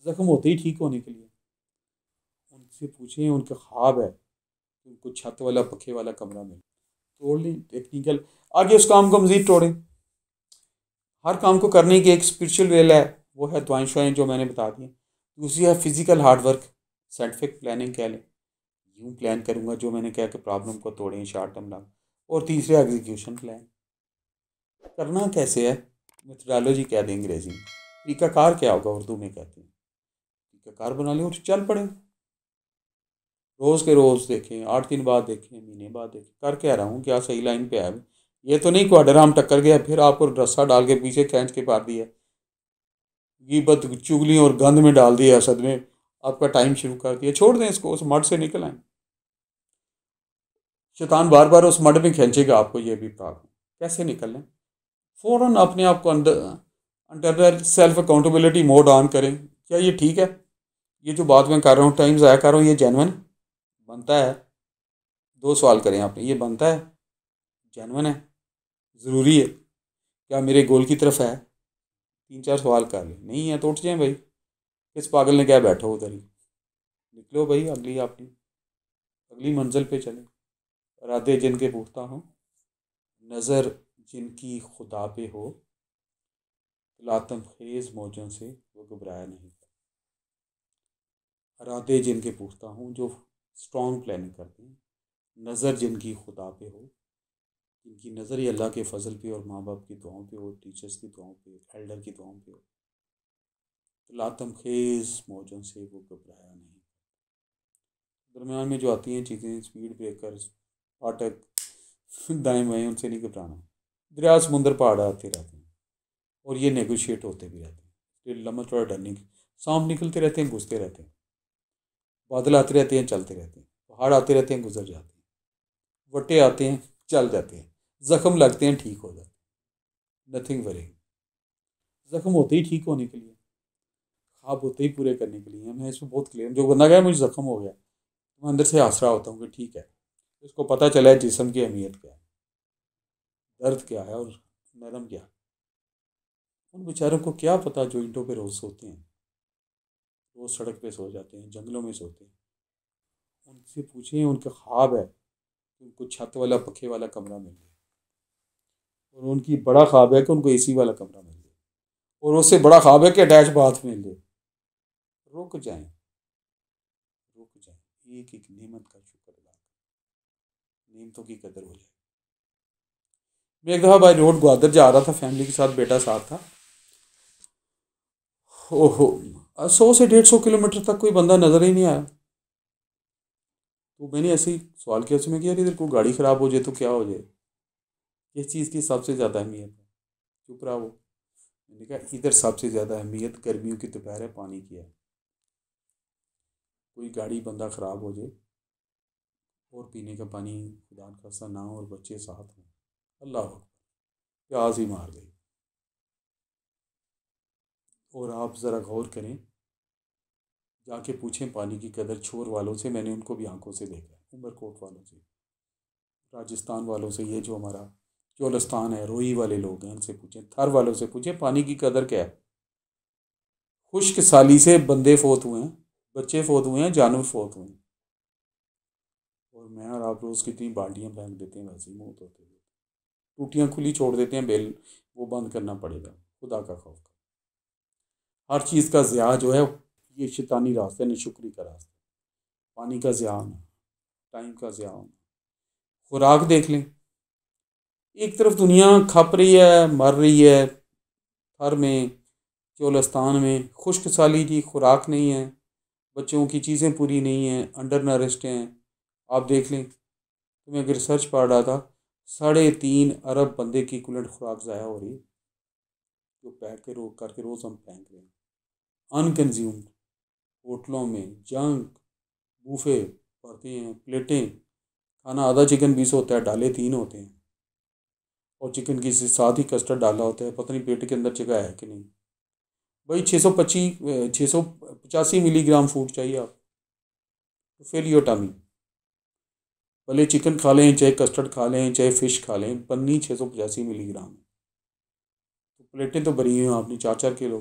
ज़ख्म होते ही ठीक होने के लिए। उनसे पूछें, उनका ख्वाब है कि उनको छत वाला पखे वाला कमरा मिले, तोड़ लें टेक्निकल, आगे उस काम को मज़ीद तोड़ें। हर काम को करने की एक स्पिरिचुअल वेल है, वो है दुआएं शुआएं जो मैंने बता दी। दूसरी है physical hard work, scientific planning कह लें, यूँ प्लान करूँगा जो मैंने कहा कि प्रॉब्लम को तोड़ें शॉर्ट टर्म लॉन्ग। और तीसरे एग्जीक्यूशन प्लान, करना कैसे है, मेथडोलॉजी कह दें अंग्रेजी में, तरीकाकार क्या होगा उर्दू में कहते हैं, तरीकाकार बना लें और चल पड़े। रोज़ के रोज़ देखें, 8 दिन बाद देखें, महीने बाद देखें, कर क्या रहा हूँ, क्या सही लाइन पे है। ये तो नहीं क्वार्टर हम टक्कर गया फिर आपको रस्सा डाल के पीछे खींच के मार दिया, गीबत चुगली और गंद में डाल दिया, असद में आपका टाइम शुरू कर दिया। छोड़ दें इसको, उस मड से निकल आए। शैतान बार बार उस मड में खींचेगा आपको, ये भी प्रॉब्लम। कैसे निकलना है? फ़ौरन अपने आप को अंदर under self accountability mode on करें। क्या ये ठीक है, ये जो बात मैं कर रहा हूँ, टाइम ज़ाया कर रहा हूँ, ये जेन्युइन बनता है? दो सवाल करें आपने, ये बनता है, जेन्युइन है, ज़रूरी है, क्या मेरे गोल की तरफ है? 3 4 सवाल कर लें, नहीं है तो उठ जाएं भाई, किस पागल ने क्या बैठो उधर ही, निकलो भाई अगली अपनी अगली मंजिल पे चले। इरादे जिनके पुख्ता हों, नज़र जिनकी खुदा पे हो, लातम खेज मौजों से वो घबराया नहीं। इरादे जिनके पुख्ता हों, जो स्ट्रॉन्ग प्लानिंग करते हैं, नज़र जिनकी खुदा पे हो, जिनकी नज़र ही अल्लाह के फजल पे और माँ बाप की दुआओं पे हो, टीचर्स की दुआओं पे, एल्डर की दुआओं पे हो, तो लातम खेज मौजों से वो घबराया नहीं। दरमियान में जो आती हैं चीज़ें, स्पीड ब्रेकर, फाटक, दाएं बाएं, उनसे नहीं घबराना। दरिया समुंदर पहाड़ आते रहते हैं और ये नेगोशिएट होते भी रहते हैं, इसलिए लम्बा थोड़ा डरने की। सांप निकलते रहते हैं, घुसते रहते हैं, बादल आते रहते हैं, चलते रहते हैं, पहाड़ आते रहते हैं, गुजर जाते हैं, वटे आते हैं, चल जाते हैं, जख्म लगते हैं, ठीक हो जाते हैं, नथिंग वरिंग। जख्म होते ही ठीक होने के लिए, ख्वाब होते ही पूरे करने के लिए। मैं इसमें बहुत क्लियर, जो बंदा गया मुझे जख्म हो गया, तो मैं अंदर से हंस रहा होता हूँ कि ठीक है, इसको पता चला है जिस्म की अहमियत क्या है, दर्द क्या है और नरम क्या है। उन बेचारों को क्या पता जो ईंटों पे रोज सोते हैं, रोज सड़क पे सो जाते हैं, जंगलों में सोते हैं। उनसे पूछें, उनका ख्वाब है कि उनको छत वाला पखे वाला कमरा मिल जाए, और उनकी बड़ा ख्वाब है कि उनको एसी वाला कमरा मिल जाए, और उससे बड़ा ख्वाब है कि अटैच बाथ मिल जाए। रुक जाएं, रुक जाएं, एक एक नेमत का शुक्र अदा करें, नेमतों की कदर हो जाए। मैं एक दफ़ा बाई रोड ग्वादर जा रहा था, फैमिली के साथ, बेटा साथ था। ओहो, 100 से 150 किलोमीटर तक कोई बंदा नज़र ही नहीं आया। तो मैंने ऐसे ही सवाल किया उसमें कि यार इधर कोई गाड़ी ख़राब हो जाए तो क्या हो जाए, किस चीज़ की सबसे ज़्यादा अहमियत है? चुप रहा वो। मैंने कहा इधर सबसे ज़्यादा अहमियत गर्मियों की दोपहर है, पानी की है। कोई गाड़ी बंदा ख़राब हो जाए और पीने का पानी खुदा न खास्ता ना हो और बच्चे साथ हों, अल्लाह अकबर, प्यास ही मार गई। और आप ज़रा गौर करें, जाके पूछें पानी की कदर छोर वालों से, मैंने उनको भी आंखों से देखा है, उमरकोट वालों से, राजस्थान वालों से, ये जो हमारा चोलस्तान है, रोही वाले लोग हैं, उनसे पूछें, थर वालों से पूछें पानी की कदर क्या है। खुश्क साली से बंदे फोत हुए हैं, बच्चे फोत हुए हैं, जानवर फोत हुए हैं, और मैं और आप रोज़ कितनी बाल्टियाँ फेंक देते हैं, वैसे ही मौत होते हुए, टूटियाँ खुली छोड़ देते हैं, बेल वो बंद करना पड़ेगा, खुदा का खौफ कर। हर चीज़ का ज़िया जो है, ये शैतानी रास्ता है, नाशुक्री का रास्ता। पानी का ज़िया होना, टाइम का ज़िया होना, खुराक देख लें, एक तरफ दुनिया खप रही है, मर रही है, थर में, चोलस्तान में खुश्क साली की खुराक नहीं है, बच्चों की चीज़ें पूरी नहीं हैं, अंडर नरिश्ड हैं। आप देख लें, तो मैं एक रिसर्च पढ़ रहा था, 3.5 अरब बंदे की कुलट खुराक ज़ाया हो रही है, जो पैक के रोक करके रोज़ हम फेंक रहे हैं, अनकन्ज्यूम्ड। होटलों में जंक बूफे पड़ते हैं, प्लेटें, खाना आधा चिकन पीस होता है, डाले 3 होते हैं, और चिकन की साथ ही कस्टर्ड डाला होता है, पता नहीं पेट के अंदर जगह है कि नहीं। भाई 685 मिलीग्राम फूड चाहिए आप तो फिल योर टमी। भले चिकन खा लें, चाहे कस्टर्ड खा लें, चाहे फ़िश खा लें, पन्नी 685 मिलीग्राम है, तो प्लेटें तो भरी हुई हैं आपने 4 4 किलो।